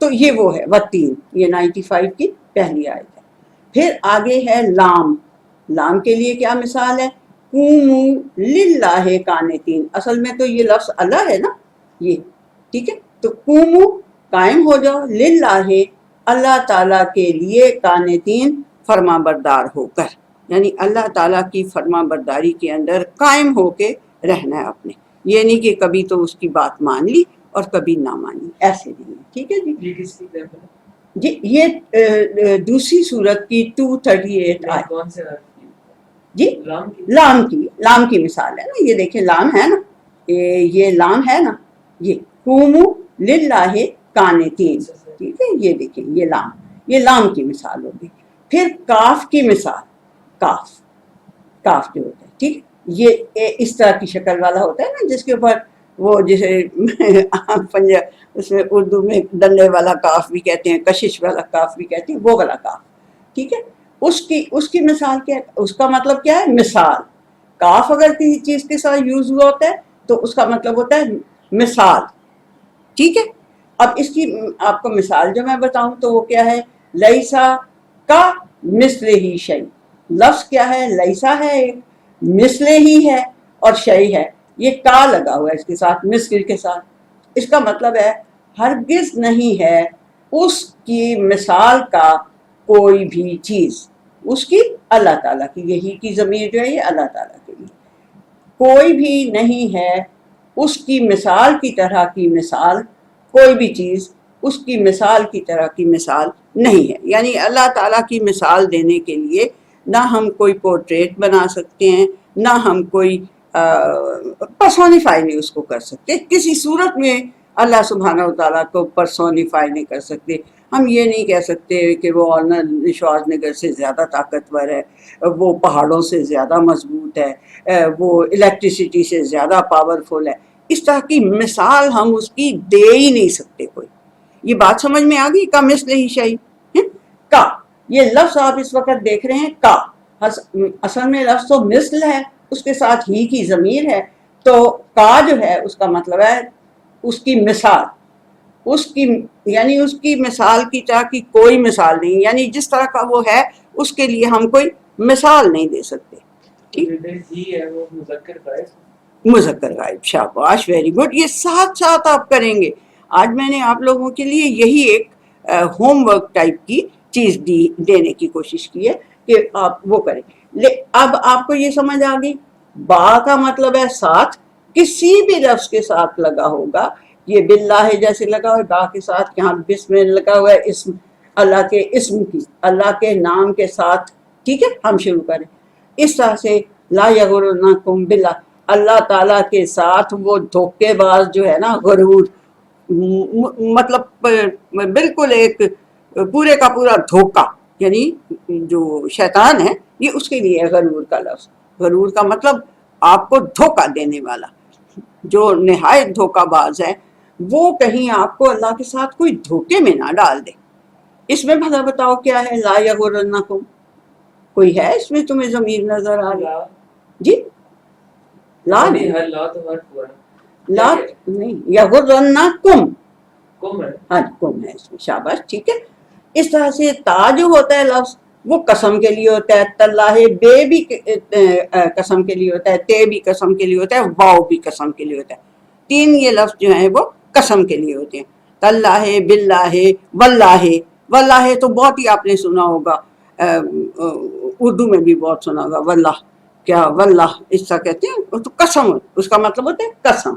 تو یہ وہ ہے والتین، یہ 95 کی پہلی آیت ہے۔ پھر آگے ہے لام، لام کے لیے کیا مثال ہے؟ قوموا للہ قانتین، اصل میں تو یہ لفظ اللہ ہے نا یہ، ٹھیک ہے، تو قوموا قائم ہو جاؤ، للہ اللہ تعالیٰ کے لیے، قانتین فرما بردار ہو کر، یعنی اللہ تعالیٰ کی فرما برداری کے اندر قائم ہو کے رہنا ہے اپنے، یہ نہیں کہ کبھی تو اس کی بات مان لی اور کبھی نہ مانی، ایسے نہیں ہے، ٹھیک ہے جی۔ یہ کس کی طرف ہے؟ جی یہ دوسری صورت کی 238 آئے، کون سے حرف کی؟ جی لام کی؟ لام کی مثال ہے نا، یہ دیکھیں لام ہے نا، یہ لام ہے نا، یہ قوموا للہ قانتین، ٹھیک ہے، یہ دیکھیں یہ لام کی مثال ہوگی۔ پھر کاف کی مثال، کاف جو ہوتا ہے، ٹھیک، یہ اس طرح کی شکل والا ہوتا ہے نا، جس کے اوپر وہ جیسے اس میں اردو میں ڈنڈے والا کاف بھی کہتے ہیں، کشش والا کاف بھی کہتے ہیں، وہ والا کاف، ٹھیک ہے، اس کی مثال کیا ہے؟ اس کا مطلب کیا ہے؟ مثال۔ کاف اگر کسی چیز کے ساتھ یوز ہوا ہوتا ہے تو اس کا مطلب ہوتا ہے مثال، ٹھیک ہے۔ اب اس کی آپ کو مثال جو میں بتاؤں تو وہ کیا ہے؟ لیسا کا مثل ہی شیء، لفظ کیا ہے؟ لیسا ہے ایک، مثل ہی ہے اور شیء ہے، یہ کا لگا ہوا ہے اس کے ساتھ، مثل کے ساتھ، اس کا مطلب ہے ہرگز نہیں ہے اس کی مثال کا کوئی بھی چیز، اس کی، اللہ تعالیٰ کی، یہی کی ضمیر جو ہے یہ اللہ تعالیٰ کے لیے، کوئی بھی نہیں ہے اس کی مثال کی طرح کی مثال، کوئی بھی چیز اس کی مثال کی طرح کی مثال نہیں ہے، یعنی اللہ تعالیٰ کی مثال دینے کے لیے نہ ہم کوئی پورٹریٹ بنا سکتے ہیں، نہ ہم کوئی پرسونیفائی نہیں اس کو کر سکتے، کسی صورت میں اللہ سبحانہ و تعالیٰ کو پرسونیفائی نہیں کر سکتے۔ ہم یہ نہیں کہہ سکتے کہ وہ آرنلڈ شوازنگر سے زیادہ طاقتور ہے، وہ پہاڑوں سے زیادہ مضبوط ہے، وہ الیکٹریسٹی سے زیادہ پاورفل ہے، اس طرح کی مثال ہم اس کی دے ہی نہیں سکتے کوئی۔ یہ بات سمجھ میں آ گئی؟ کا مثل ہی شیء، کا، یہ لفظ آپ اس وقت دیکھ رہے ہیں کا، اصل میں لفظ تو مثل ہے، اس کے ساتھ ہی کی ضمیر ہے، تو کا جو ہے اس کا مطلب ہے اس کی مثال، اس کی، یعنی اس کی مثال کی طرح کی کوئی مثال نہیں، یعنی جس طرح کا وہ ہے اس کے لیے ہم کوئی مثال نہیں دے سکتے، ٹھیک؟ مذکر غائب، شاباش، ویری گڈ، یہ ساتھ ساتھ آپ کریں گے۔ آج میں نے آپ لوگوں کے لیے یہی ایک ہوم ورک ٹائپ کی چیز دینے کی کوشش کی ہے کہ آپ وہ کریں۔ اب آپ کو یہ سمجھ آ گئی، با کا مطلب ہے ساتھ، کسی بھی لفظ کے ساتھ لگا ہوگا، یہ باللہ جیسے لگا ہوا ہے، با کے ساتھ، یہاں بسم لگا ہوا ہے، اسم اللہ کے اسم کی، اللہ کے نام کے ساتھ، ٹھیک ہے، ہم شروع کریں اس طرح سے، لا یغرنکم باللہ، اللہ تعالیٰ کے ساتھ وہ دھوکے باز جو ہے نا، غرور، مطلب بالکل ایک پورے کا پورا دھوکا، یعنی جو شیطان ہے یہ اس کے لیے ہے غرور کا لفظ، غرور کا مطلب آپ کو دھوکا دینے والا، جو نہایت دھوکا باز ہے، وہ کہیں آپ کو اللہ کے ساتھ کوئی دھوکے میں نہ ڈال دے۔ اس میں بھلا بتاؤ کیا ہے؟ لا یغرنکم، کوئی ہے اس میں تمہیں ضمیر نظر آ رہا؟ جی لا نہیں، یغرنکم، ہاں کم ہے اس میں، شاباش، ٹھیک ہے۔ اس طرح سے تا جو ہوتا ہے لفظ وہ قسم کے لیے ہوتا ہے، تاللہ بے بھی قسم کے لیے ہوتا ہے، تے بھی قسم کے لیے ہوتا ہے، واو بھی قسم کے لیے ہوتا ہے، تین یہ لفظ جو ہیں وہ قسم کے لیے ہوتے ہیں، تاللہ، باللہ، واللہ، واللہ تو بہت ہی آپ نے سنا ہوگا، اردو میں بھی بہت سنا ہوگا، واللہ، کیا واللہ اس طرح کہتے ہیں، وہ تو قسم، اس کا مطلب ہوتا ہے قسم،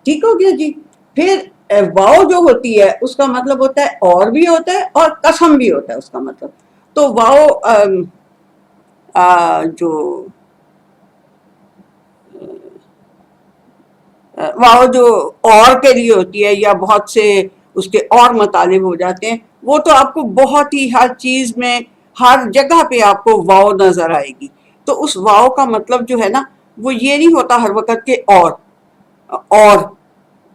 ٹھیک ہو گیا جی۔ پھر واو جو ہوتی ہے اس کا مطلب ہوتا ہے اور بھی ہوتا ہے اور قسم بھی ہوتا ہے اس کا مطلب، تو واو جو واو جو اور کے لیے ہوتی ہے یا بہت سے اس کے اور مطالب ہو جاتے ہیں، وہ تو آپ کو بہت ہی ہر چیز میں ہر جگہ پہ آپ کو واو نظر آئے گی، تو اس واو کا مطلب جو ہے نا وہ یہ نہیں ہوتا ہر وقت کہ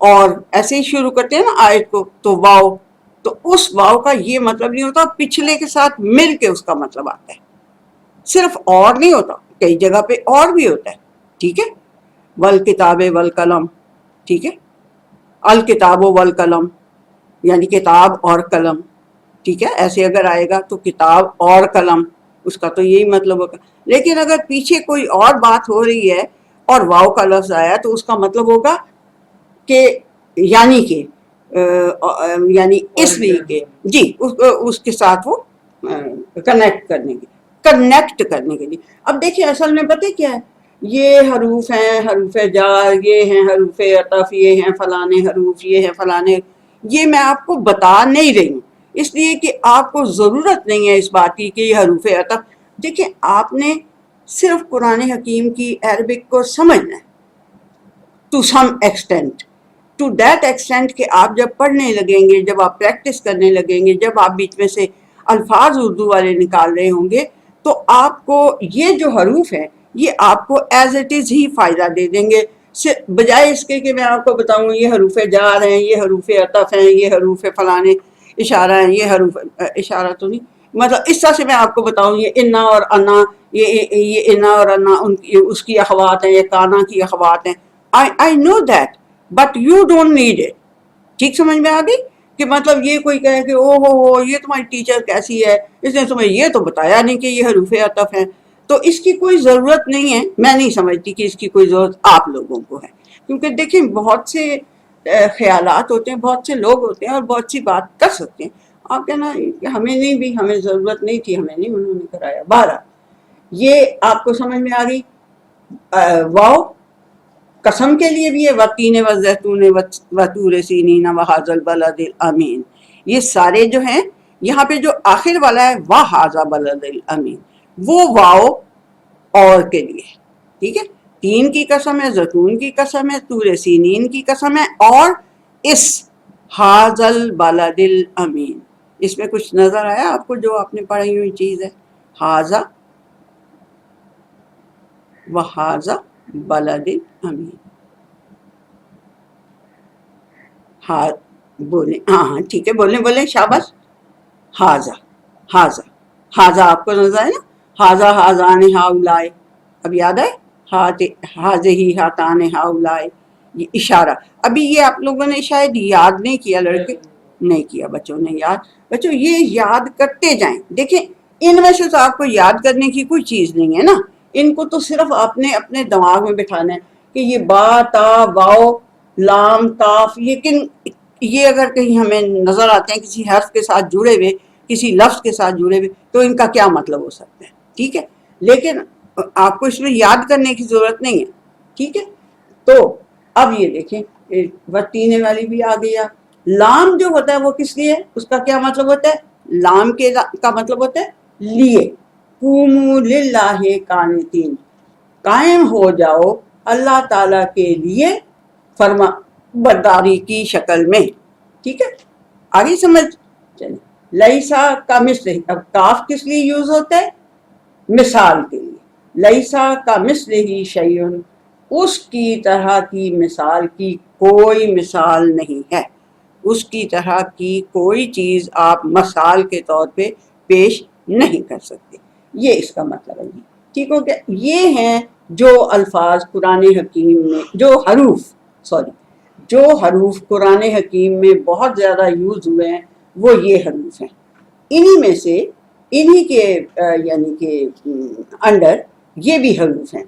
اور ایسے ہی شروع کرتے ہیں نا آیت کو تو واو، تو اس واو کا یہ مطلب نہیں ہوتا، پچھلے کے ساتھ مل کے اس کا مطلب آتا ہے، صرف اور نہیں ہوتا، کئی جگہ پہ اور بھی ہوتا ہے، ٹھیک ہے، والکتاب والقلم، ٹھیک ہے، الکتاب والقلم، یعنی کتاب اور قلم، ٹھیک ہے، ایسے اگر آئے گا تو کتاب اور قلم، اس کا تو یہی مطلب ہوگا. لیکن اگر پیچھے کوئی اور بات ہو رہی ہے اور واو کا لفظ آیا تو اس کا مطلب ہوگا کہ یعنی کہ یعنی اس لیے کہ جی اس کے ساتھ وہ کنیکٹ کرنے کے لیے. اب دیکھیں اصل میں پتہ کیا ہے، یہ حروف ہیں، حروف جار، یہ ہیں حروف عطف، یہ ہیں فلانے حروف، یہ ہیں فلانے، یہ میں آپ کو بتا نہیں رہی ہوں اس لیے کہ آپ کو ضرورت نہیں ہے اس بات کی کہ یہ حروف عطف. دیکھیں آپ نے صرف قرآن حکیم کی عربک کو سمجھنا ہے to some extent, to that extent کہ آپ جب پڑھنے لگیں گے، جب آپ پریکٹس کرنے لگیں گے، جب آپ بیچ میں سے الفاظ اردو والے نکال رہے ہوں گے تو آپ کو یہ جو حروف ہیں یہ آپ کو ایز اٹ از ہی فائدہ دے دیں گے، بجائے اس کے کہ میں آپ کو بتاؤں یہ حروف جار ہیں، یہ حروف عطف ہیں، یہ حروف فلانے اشارہ ہیں، یہ حروف اشارہ تو نہیں، مطلب اس طرح سے میں آپ کو بتاؤں یہ انا اور انا، یہ انا اور انا اس کی اخوات ہیں، یہ کانا کی اخوات ہیں. I know that but you don't need it. ٹھیک سمجھ میں آ گئی کہ مطلب یہ کوئی کہے کہ او ہو یہ تمہاری ٹیچر کیسی ہے، اس نے تمہیں یہ تو بتایا نہیں کہ یہ حروف عطف ہیں، تو اس کی کوئی ضرورت نہیں ہے. میں نہیں سمجھتی کہ اس کی کوئی ضرورت آپ لوگوں کو ہے، کیونکہ دیکھیں بہت سے خیالات ہوتے ہیں، بہت سے لوگ ہوتے ہیں اور بہت سی بات کر سکتے ہیں. آپ کہنا کہ ہمیں نہیں بھی، ہمیں ضرورت نہیں تھی، ہمیں نہیں انہوں نے کرایا. بہرحال یہ آپ کو سمجھ میں آ گئی. واو قسم کے لیے بھی ہے، وَالتِّینِ وَالزَّیتُونِ وَطُورِ سِینِینَ وَھَٰذَا الْبَلَدِ الْأَمِینِ، یہ سارے جو ہیں یہاں پہ جو آخر والا ہے وَھَٰذَا بَلَدِ الْأَمِینِ، وہ واو اور کے لیے، ٹھیک ہے. تین کی قسم ہے، زیتون کی قسم ہے، طور سینین کی قسم ہے، اور اس ھَٰذَا الْبَلَدِ الْأَمِینِ. اس میں کچھ نظر آیا آپ کو جو آپ نے پڑھی ہوئی چیز ہے؟ ھَٰذَا وَھَٰذَا بَلَدِ الْأَمِینِ. ہاں بولیں، ہاں ٹھیک ہے، بولیں شاباش. ھَٰذَا آپ کو نظر آئے نا، ھَٰذَا ھَٰذَانِ ہَٰؤُلَاءِ، اب یاد آئے، ھَٰذِہِ ھَاتَانِ ہَٰؤُلَاءِ، یہ اشارہ. ابھی یہ آپ لوگوں نے شاید یاد نہیں کیا، لڑکے نہیں کیا، بچوں نے یاد. بچوں یہ یاد کرتے جائیں. دیکھیں ان میں سے تو آپ کو یاد کرنے کی کوئی چیز نہیں ہے نا، ان کو تو صرف آپ نے اپنے دماغ میں بٹھانا ہے کہ یہ با، تا، واؤ، لام، کاف، یہ اگر کہیں ہمیں نظر آتے ہیں کسی حرف کے ساتھ جڑے ہوئے، کسی لفظ کے ساتھ جڑے ہوئے، تو ان کا کیا مطلب ہو سکتا ہے، ٹھیک ہے. لیکن آپ کو اس میں یاد کرنے کی ضرورت نہیں ہے، ٹھیک ہے. تو اب یہ دیکھیں وتینے والی بھی آ گیا. لام جو ہوتا ہے وہ کس لیے، اس کا کیا مطلب ہوتا ہے؟ لام کا مطلب ہوتا ہے لیے. قوموا للہ قانتین، قائم ہو جاؤ اللہ تعالیٰ کے لیے فرما برداری کی شکل میں، ٹھیک ہے. آگے سمجھ چلیں. لیسا کا مثل، اب کاف کس لیے یوز ہوتا ہے؟ مثال کے لیے. لیسا کا مثل ہی شیئن، اس کی طرح کی مثال کی کوئی مثال نہیں ہے. اس کی طرح کی کوئی چیز آپ مثال کے طور پہ پیش نہیں کر سکتے. یہ اس کا مطلب ہے. ٹھیک ہو گیا. یہ ہیں جو الفاظ قرآن حکیم میں، جو حروف قرآن حکیم میں بہت زیادہ یوز ہوئے ہیں وہ یہ حروف ہیں. انہی میں سے انہی کے یعنی کہ انڈر یہ بھی حروف ہیں.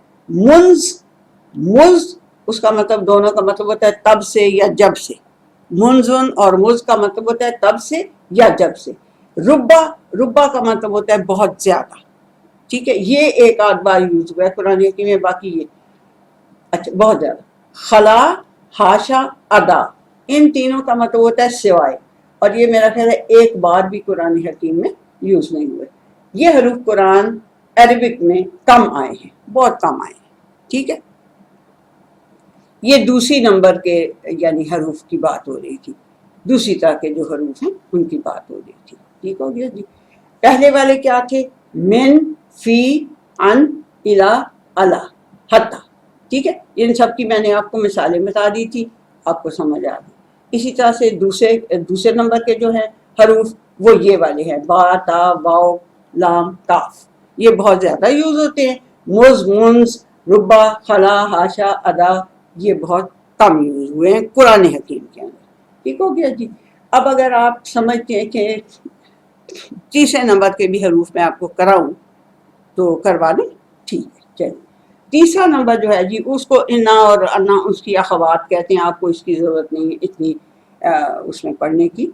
مز اس کا مطلب دونوں کا مطلب ہوتا ہے تب سے یا جب سے. منزن اور مز کا مطلب ہوتا ہے تب سے یا جب سے. ربا کا مطلب ہوتا ہے بہت زیادہ، ٹھیک ہے. یہ ایک آدھ بار یوز ہوا ہے قرآن حکیم میں، باقی یہ اچھا بہت زیادہ. خلا، حاشا، ادا، ان تینوں کا مطلب ہوتا ہے سوائے، اور یہ میرا خیال ہے ایک بار بھی قرآن حکیم میں یوز نہیں ہوئے. یہ حروف قرآن عربک میں کم آئے ہیں، بہت کم آئے ہیں، ٹھیک ہے. یہ دوسری نمبر کے یعنی حروف کی بات ہو رہی تھی، دوسری طرح کے جو حروف ہیں ان کی بات ہو رہی تھی. ٹھیک ہو گیا جی. پہلے والے کیا تھے؟ من، فی، ان، الا، الا، حتی، ٹھیک ہے. ان سب کی میں نے آپ کو مثالیں بتا دی تھی، آپ کو سمجھ آ گئی. اسی طرح سے دوسرے نمبر کے جو ہیں حروف وہ یہ والے ہیں، با، تا، واو، لام، کاف. یہ بہت زیادہ یوز ہوتے ہیں. منز، ربا، خلا، حاشا، ادا یہ بہت کم یوز ہوئے ہیں قرآن حکیم کے اندر. ٹھیک ہو گیا جی. اب اگر آپ سمجھتے ہیں کہ تیسرے نمبر کے بھی حروف میں آپ کو کراؤں تو کروا دیں، ٹھیک ہے چلیے. تیسرا نمبر جو ہے جی اس کو انا اور انا اس کی اخوات کہتے ہیں. آپ کو اس کی ضرورت نہیں ہے اتنی اس میں پڑھنے کی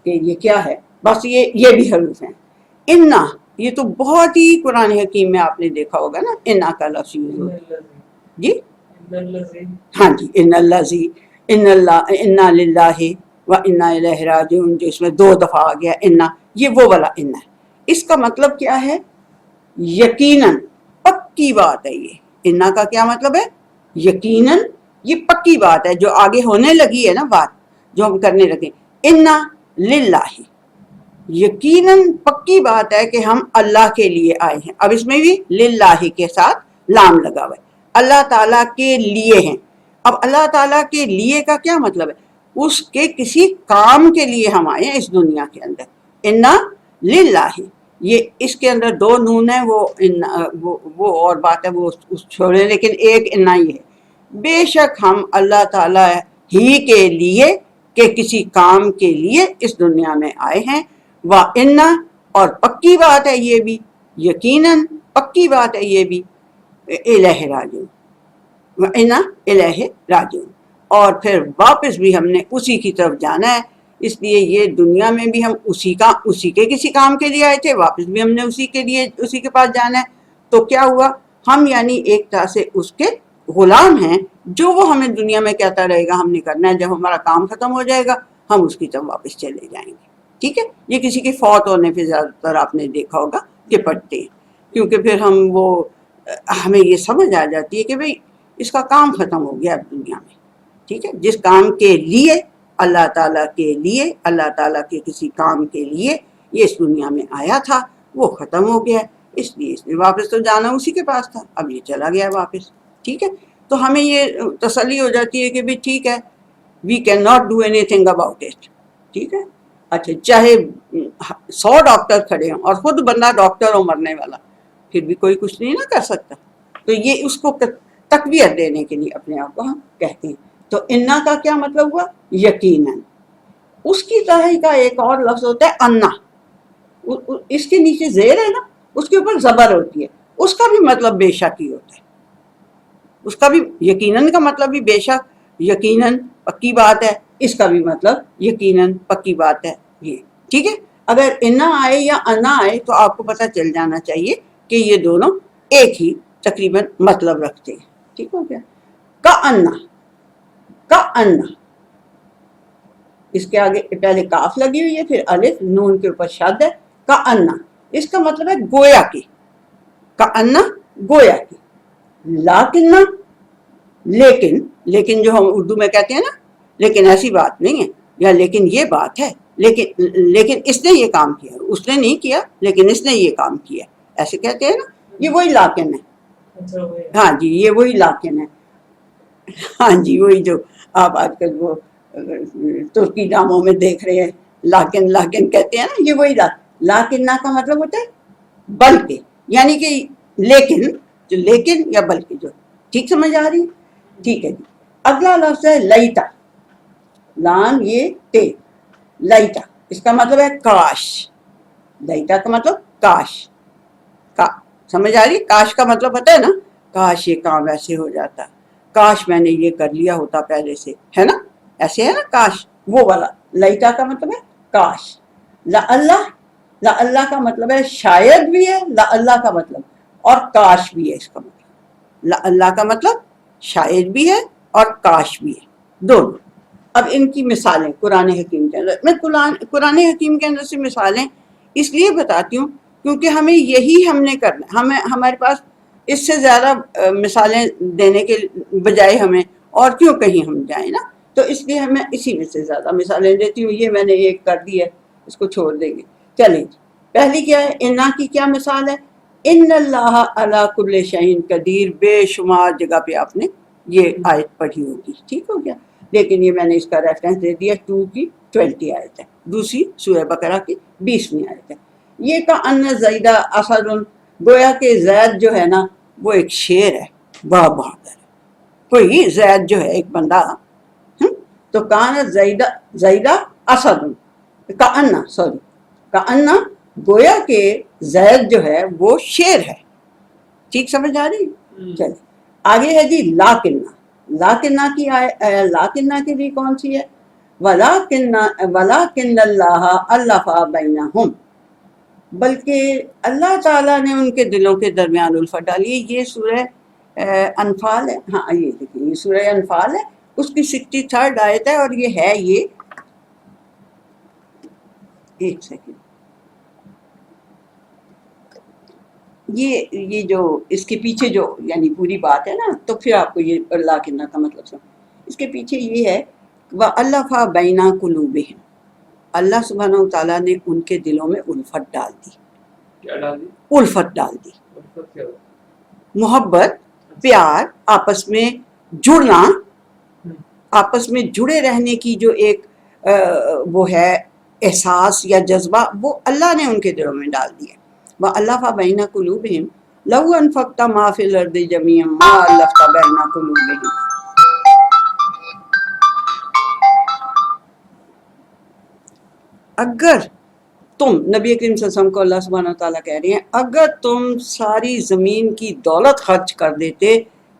کہ یہ کیا ہے، بس یہ بھی حروف ہیں. انا یہ تو بہت ہی قرآن حکیم میں آپ نے دیکھا ہوگا نا، انا کا لفظ یوز ہوتا ہے جی. ہاں جی، ان الذی، ان اللہ، انا للہ و انا الیہ راجعون، جو اس میں 2 دفعہ آ گیا انا، یہ وہ والا انا ہے. اس کا مطلب کیا ہے؟ یقیناً، پکی بات ہے. یہ انا کا کیا مطلب ہے؟ یقیناً یہ پکی بات ہے، جو آگے ہونے لگی ہے نا بات، جو ہم کرنے لگے. انا للہ، یقیناً پکی بات ہے کہ ہم اللہ کے لیے آئے ہیں. اب اس میں بھی للہ کے ساتھ لام لگا ہوا ہے، اللہ تعالیٰ کے لیے ہیں. اب اللہ تعالیٰ کے لیے کا کیا مطلب ہے؟ اس کے کسی کام کے لیے ہم آئے ہیں اس دنیا کے اندر. انا للہ، یہ اس کے اندر 2 نون ہیں، وہ اور بات ہے، وہ چھوڑیں، لیکن ایک انا ہی ہے. بے شک ہم اللہ تعالیٰ ہی کے لیے کہ کسی کام کے لیے اس دنیا میں آئے ہیں. وَإِنَّا، اور پکی بات ہے یہ بھی، یقیناً پکی بات ہے یہ بھی، الہ راجعون. وَإِنَّا الہ راجعون، اور پھر واپس بھی ہم نے اسی کی طرف جانا ہے. اس لیے یہ دنیا میں بھی ہم اسی کے کسی کام کے لیے آئے تھے، واپس بھی ہم نے اسی کے پاس جانا ہے. تو کیا ہوا؟ ہم یعنی ایک طرح سے اس کے غلام ہیں، جو وہ ہمیں دنیا میں کہتا رہے گا ہم نے کرنا ہے. جب ہمارا کام ختم ہو جائے گا ہم اس کی طرف واپس چلے جائیں گے. ٹھیک ہے، یہ کسی کے فوت ہونے پہ زیادہ تر آپ نے دیکھا ہوگا کہ پڑھتے ہیں، کیونکہ پھر ہمیں یہ سمجھ آ جاتی ہے کہ بھئی اس کا کام ختم ہو گیا اب دنیا میں. ٹھیک ہے، جس کام کے لیے اللہ تعالیٰ کے لیے، اللہ تعالیٰ کے کسی کام کے لیے یہ اس دنیا میں آیا تھا وہ ختم ہو گیا، اس لیے واپس تو جانا اسی کے پاس تھا، اب یہ چلا گیا واپس. ٹھیک ہے، تو ہمیں یہ تسلی ہو جاتی ہے کہ بھی ٹھیک ہے، we can not do anything about it. ٹھیک ہے، اچھا چاہے 100 ڈاکٹر کھڑے ہوں اور خود بندہ ڈاکٹر ہو مرنے والا، پھر بھی کوئی کچھ نہیں نہ کر سکتا. تو یہ اس کو تقویت دینے کے لیے اپنے آپ کو ہم کہتے ہیں. تو انا کا کیا مطلب ہوا؟ یقیناً. اس کی طرح کا ایک اور لفظ ہوتا ہے انا، اس کے نیچے زیر ہے نا، اس کے اوپر زبر ہوتی ہے، اس کا بھی مطلب بے شک ہی ہوتا ہے. اس کا بھی یقیناً کا مطلب بھی بے شک، یقیناً پکی بات ہے، اس کا بھی مطلب یقیناً پکی بات ہے یہ. ٹھیک ہے، اگر انا آئے یا انا آئے تو آپ کو پتہ چل جانا چاہیے کہ یہ دونوں ایک ہی تقریباً مطلب رکھتے ہیں. ٹھیک ہو گیا. کا انا، اس کے آگے پہلے کاف لگی ہوئی ہے، پھر الف، نون کے اوپر شد ہے. کا انا، اس کا مطلب ہے گویا کے، کا انا گویا کے. لیکن جو ہم اردو میں کہتے ہیں نا، لیکن ایسی بات نہیں ہے، یا لیکن یہ بات ہے، لیکن اس نے یہ کام کیا، اس نے نہیں کیا لیکن اس نے یہ کام کیا، ایسے کہتے ہیں نا. یہ وہی لاکن ہے. ہاں جی، یہ وہی لاکن ہے. ہاں جی، وہی جو آپ آج کل وہ ترکی ڈراموں میں دیکھ رہے ہیں، لاکن کہتے ہیں نا، یہ وہی لاکن کا مطلب ہوتا ہے بلکہ، یعنی کہ لیکن یا بلکہ. جو ٹھیک سمجھ آ رہی؟ ٹھیک ہے جی. اگلا لفظ ہے لیتا، لام یہ تے، لیتا، اس کا مطلب ہے کاش. لیتا کا مطلب کاش. سمجھ آ رہی؟ کاش کا مطلب پتہ ہے نا، کاش یہ کام ایسے ہو جاتا، کاش میں نے یہ کر لیا ہوتا پہلے سے، ہے نا، ایسے ہے نا کاش، وہ والا. لیتا کا مطلب ہے کاش. اللہ کا مطلب ہے شاید بھی ہے، اللہ کا مطلب اور کاش بھی ہے. اس کا مطلب اللہ کا مطلب شاید بھی ہے اور کاش بھی ہے، دونوں. اب ان کی مثالیں قرآن حکیم کے اندر، میں قرآن حکیم کے اندر سے مثالیں اس لیے بتاتی ہوں کیونکہ ہم نے کرنا، ہمارے پاس اس سے زیادہ مثالیں دینے کے بجائے ہمیں اور کیوں کہیں ہم جائیں نا، تو اس لیے ہمیں اسی میں سے زیادہ مثالیں دیتی ہوں. یہ میں نے ایک کر دی ہے، اس کو چھوڑ دیں گے. چلیں، پہلی کیا ہے؟ انا کی کیا مثال ہے؟ ان اللہ علی کل شیء قدیر. بے شمار جگہ پہ آپ نے یہ آیت پڑھی ہوگی. ٹھیک ہو گیا، لیکن یہ میں نے اس کا ریفرنس دے دیا 2 کی 20 آیت ہے، دوسری سورہ بقرہ کی 20ویں آیت ہے. یہ کا ان زیدہ اسد، گویا کہ زید جو ہے نا وہ ایک شیر ہے، بڑا بہادر ہے. کوئی زید جو ہے ایک بندہ، تو کان زیدہ اسد، کأنہ سوری کأنہ گویا کہ زید جو ہے وہ شیر ہے. ٹھیک سمجھ آ رہی؟ چلے آگے ہے جی لاکنہ. لاکنہ کی لاکنہ کی بھی کون سی ہے؟ وَلَٰكِنَّ اللَّهَ أَلَّفَ بَيْنَهُمْ، بلکہ اللہ تعالیٰ نے ان کے دلوں کے درمیان الفت ڈالی. یہ سورہ انفال ہے. ہاں یہ دیکھیں یہ سورہ انفال ہے، اس کی 63 آیت ہے، اور یہ ہے یہ ایک سیکنڈ یہ جو اس کے پیچھے جو یعنی پوری بات ہے نا، تو پھر آپ کو یہ اللہ کے نا کا مطلب سمجھ. اس کے پیچھے یہ ہے وَأَلَّفَ بَيْنَ قُلُوبِهِمْ، اللہ سبحانہ و تعالیٰ نے ان کے دلوں میں الفت ڈال دی. کیا ڈال دی؟ الفت ڈال دی. الفت کیا ہوتا محبت، پیار، آپس میں جڑنا، آپس میں جڑے رہنے کی جو ایک وہ ہے احساس یا جذبہ، وہ اللہ نے ان کے دلوں میں ڈال دیا. وَأَلَّفَ بَيْنَ قُلُوبِهِمْ لَوْ أَنفَقْتَ مَا فِي الْأَرْضِ جَمِيعًا مَا أَلَّفْتَ بَيْنَ قُلُوبِهِمْ. اگر تم، نبی کریم صلی اللہ علیہ وسلم کو اللہ سبحانہ وتعالیٰ کہہ رہے ہیں، اگر تم ساری زمین کی دولت خرچ کر دیتے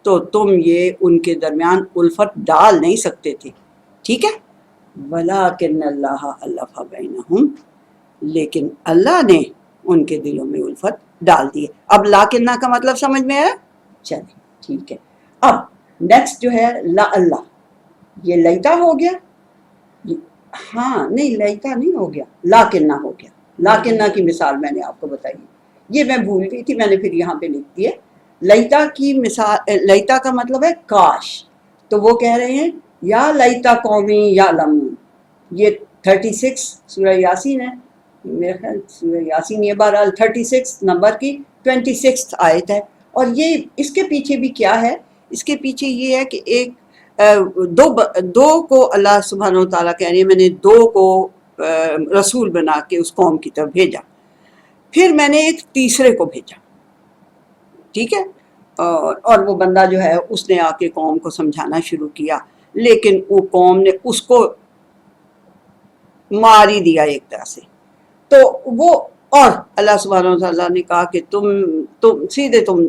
تو تم یہ ان کے درمیان الفت ڈال نہیں سکتے تھے. ٹھیک ہے. وَلَٰكِنَّ اللَّهَ أَلَّفَ بَيْنَهُمْ، لیکن اللہ نے ان کے دلوں میں الفت ڈال دی. اب لاکنہ کا مطلب سمجھ میں آیا؟ چلیں ٹھیک ہے. اب نیکسٹ جو ہے لا اللہ، یہ لیتا ہو گیا. ہاں نہیں لیتا نہیں ہو گیا، لاکنہ ہو گیا. لاکنہ کی مثال میں نے آپ کو بتائی، یہ میں بھول گئی تھی، میں نے پھر یہاں پہ لکھ دی ہے. لیتا کی مثال، لیتا کا مطلب ہے کاش. تو وہ کہہ رہے ہیں یا لیتا قومی یا لمون. یہ 36 سورہ یاسین ہے، میرے خیال سورہ یاسین یہ بہرحال 36 نمبر کی 26 آیت ہے. اور یہ اس کے پیچھے بھی کیا ہے؟ اس کے پیچھے یہ ہے کہ ایک دو کو اللہ سبحانہ و تعالیٰ کہہ رہے ہیں میں نے دو کو رسول بنا کے اس قوم کی طرف بھیجا، پھر میں نے ایک تیسرے کو بھیجا. ٹھیک ہے. اور وہ بندہ جو ہے اس نے آ کے قوم کو سمجھانا شروع کیا، لیکن وہ قوم نے اس کو مار ہی دیا ایک طرح سے. تو وہ اور اللہ سبحانہ و تعالیٰ نے کہا کہ تم سیدھے تم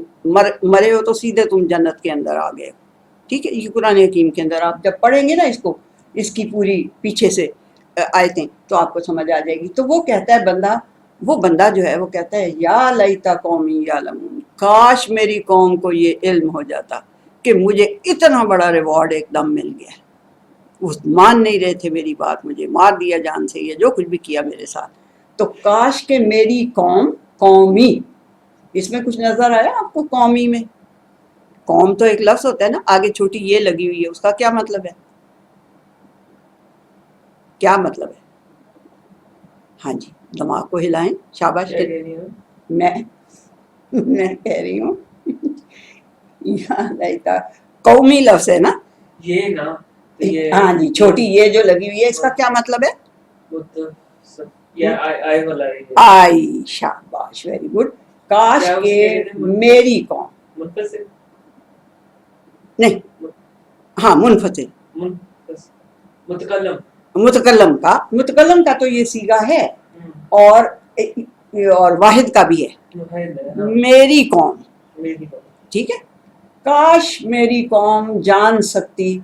مرے ہو تو سیدھے تم جنت کے اندر آ گئے. ٹھیک ہے. یہ قرآن حکیم کے اندر آپ جب پڑھیں گے نا اس کو، اس کی پوری پیچھے سے آیتیں، تو آپ کو سمجھ آ جائے گی. تو وہ کہتا ہے بندہ، وہ بندہ جو ہے وہ کہتا ہے یا لیتا قومی یعلمون، کاش میری قوم کو یہ علم ہو جاتا کہ مجھے اتنا بڑا ریوارڈ ایک دم مل گیا. وہ مان نہیں رہے تھے میری بات، مجھے مار دیا جان سے، یہ جو کچھ بھی کیا میرے ساتھ. تو کاش کہ میری قوم، قومی، اس میں کچھ نظر آیا آپ کو؟ قومی میں قوم تو ایک لفظ ہوتا ہے نا، آگے چھوٹی یہ لگی ہوئی ہے، اس کا کیا مطلب ہے؟ کیا مطلب ہے؟ ہاں جی دماغ کو ہلائیں، شاباش. کیا کہہ رہی ہوں؟ میں کہہ رہی ہوں قومی لفظ ہے نا یہ نا ہاں جی، چھوٹی یہ جو لگی ہوئی ہے اس کا کیا مطلب ہے؟ آئی، شاباش، ویری گڈ. کاش کہ میری قوم، نہیں ہاں منفصل، متکلم کا تو یہ صیغہ ہے، اور واحد کا بھی ہے، میری قوم. ٹھیک ہے. کاش میری قوم جان سکتی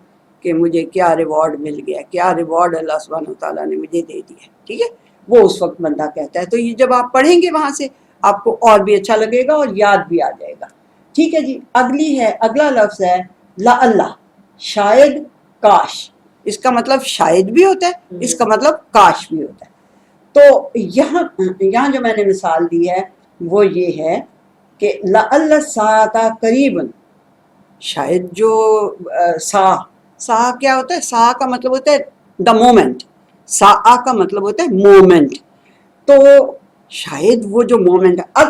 کہ مجھے کیا ریوارڈ مل گیا، کیا ریوارڈ اللہ سبحانہ وتعالیٰ نے مجھے دے دیا. ٹھیک ہے. وہ اس وقت بندہ کہتا ہے. تو یہ جب آپ پڑھیں گے وہاں سے آپ کو اور بھی اچھا لگے گا اور یاد بھی آ جائے گا. ٹھیک ہے جی. اگلی ہے، اگلا لفظ ہے لا اللہ، شاید، کاش. اس کا مطلب شاید بھی ہوتا ہے، اس کا مطلب کاش بھی ہوتا ہے. تو یہاں جو میں نے مثال دی ہے وہ یہ ہے کہ لعل الساعۃ قریب، شاید جو سا کیا ہوتا ہے؟ سا کا مطلب ہوتا ہے دا مومنٹ، سا کا مطلب ہوتا ہے مومنٹ. تو شاید وہ جو مومنٹ ہے، اب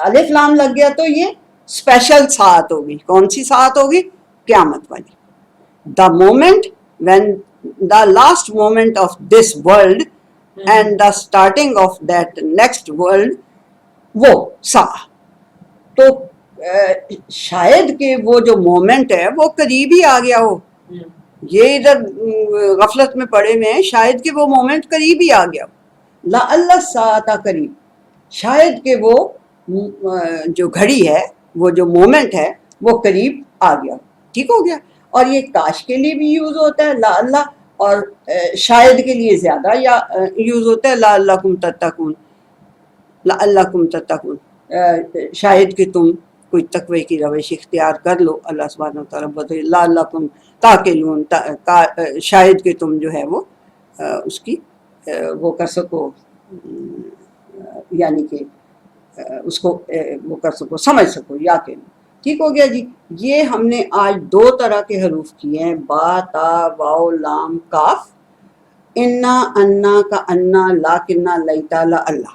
الف لام لگ گیا تو یہ اسپیشل ساعت ہوگی. کون سی ساعت ہوگی؟ قیامت والی. The moment when the last moment of this world and the starting of that next world، وہ سا. تو شاید کہ وہ جو مومنٹ ہے وہ قریب ہی آ گیا ہو، یہ ادھر غفلت میں پڑے ہوئے ہیں، شاید کہ وہ مومنٹ قریب ہی آ گیا، لعل الساعۃ قریب، شاید کہ وہ جو گھڑی ہے، وہ جو مومنٹ ہے وہ قریب آ گیا، ٹھیک ہو گیا۔ اور یہ کاش کے لیے بھی یوز ہوتا ہے لعل، اور شاید کے لیے زیادہ یا یوز ہوتا ہے لعلکم تتقون، لعلکم تتقون، شاید کہ تم کوئی تقوی کی روش اختیار کر لو، اللہ سبحانہ وتعالیٰ بولتے لعلکم تاکلون، شاید کہ تم جو ہے وہ اس کی وہ کر سکو، یعنی کہ اس کو وہ کر سکو، سمجھ سکو، یا کہ ٹھیک ہو گیا جی۔ یہ ہم نے آج 2 طرح کے حروف کیے ہیں، با، تا، واو، لام، کاف، انا، انا کا انا، لاکنہ، لیتا، اللہ،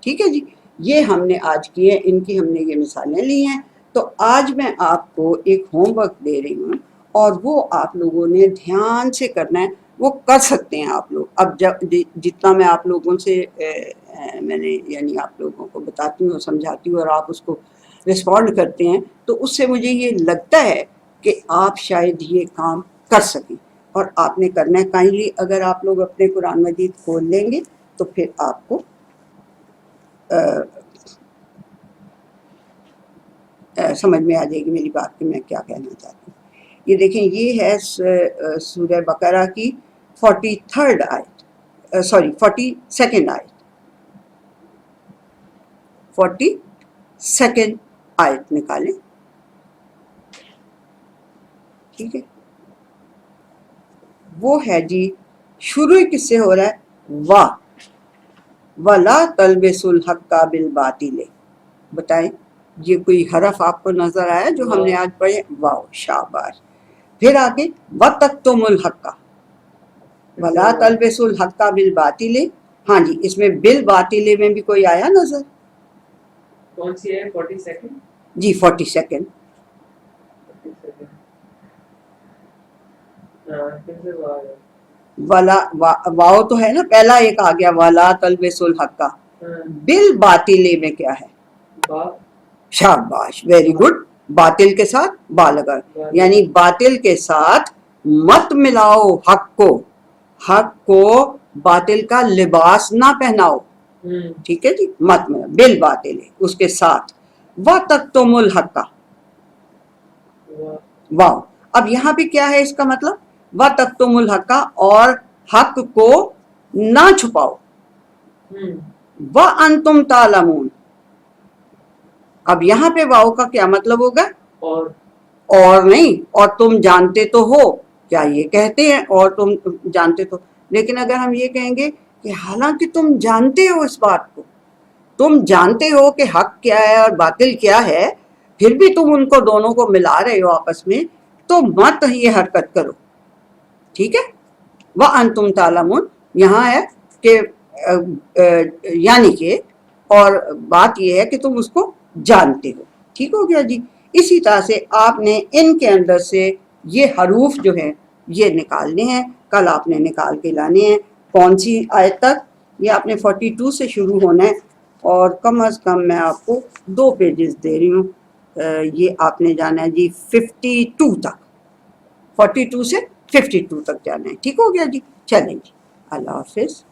ٹھیک ہے جی۔ یہ ہم نے آج کیے، ان کی ہم نے یہ مثالیں لی ہیں۔ تو آج میں آپ کو ایک ہوم ورک دے رہی ہوں، اور وہ آپ لوگوں نے دھیان سے کرنا ہے، وہ کر سکتے ہیں آپ لوگ۔ اب جتنا میں آپ لوگوں سے میں نے یعنی آپ لوگوں کو بتاتی ہوں اور سمجھاتی ہوں، اور آپ اس کو رسپونڈ کرتے ہیں، تو اس سے مجھے یہ لگتا ہے کہ آپ شاید یہ کام کر سکیں، اور آپ نے کرنا ہے۔ کائنڈلی اگر آپ لوگ اپنے قرآن مجید کھول لیں گے تو پھر آپ کو سمجھ میں آ جائے گی میری بات کہ میں کیا کہنا چاہتی ہوں۔ یہ دیکھیں، یہ ہے سورہ بقرہ کی 43rd آیت، سوری 42nd آیت، 42nd آیت نکالیں، ٹھیک ہے۔ وہ ہے جی، شروع کس سے ہو رہا ہے؟ واہ، وَلَا تَلْبِسُوا الْحَقَّ بِالْبَاطِلِ، بتائیں یہ کوئی حرف آپ کو نظر آیا جو ہم نے آج پڑھے؟ واو، شاباش۔ پھر آگے وَتَكْتُمُوا الْحَقَّ، وَلَا تَلْبِسُوا الْحَقَّ بِالْبَاطِلِ، ہاں جی، اس میں بالباطل میں بھی کوئی آیا نظر؟ کون سی ہے 42nd؟ جی 42nd۔ ولا واو تو ہے نا، پہلا ایک آ گیا وَلَا تَلْبِسُوا الْحَقَّ، بالباطل میں کیا ہے؟ شاباش، ویری گڈ، باطل کے ساتھ با لگا، یعنی باطل کے ساتھ مت ملاؤ حق کو، حق کو باطل کا لباس نہ پہناؤ، ٹھیک ہے جی، مت ملاؤ بالباطل، اس کے ساتھ وَتَكْتُمُوا الْحَقَّ، واو۔ اب یہاں پہ کیا ہے اس کا مطلب؟ وَتَكْتُمُوا الْحَقَّ، اور حق کو نہ چھپاؤ، وَأَنْتُمْ تَعْلَمُونَ، اب یہاں پہ واو کا کیا مطلب ہوگا؟ اور نہیں، اور تم جانتے تو ہو، کیا یہ کہتے ہیں اور تم جانتے تو، لیکن اگر ہم یہ کہیں گے کہ حالانکہ تم جانتے ہو اس بات کو، تم جانتے ہو کہ حق کیا ہے اور باطل کیا ہے، پھر بھی تم ان کو دونوں کو ملا رہے ہو آپس میں، تو مت یہ حرکت کرو، ٹھیک ہے۔ وَأَنْتُمْ تَعْلَمُونَ یہاں ہے کہ یعنی کہ، اور بات یہ ہے کہ تم اس کو جانتے ہو، ٹھیک ہو گیا جی۔ اسی طرح سے آپ نے ان کے اندر سے یہ حروف جو ہیں یہ نکالنے ہیں، کل آپ نے نکال کے لانے ہیں۔ کون سی آیت تک؟ یہ آپ نے 42 سے شروع ہونا ہے، اور کم از کم میں آپ کو 2 پیجز دے رہی ہوں، یہ آپ نے جانا ہے جی 52 تک، 42 سے 52 تک جانا ہے، ٹھیک ہو گیا جی۔ چلیں جی، اللہ حافظ۔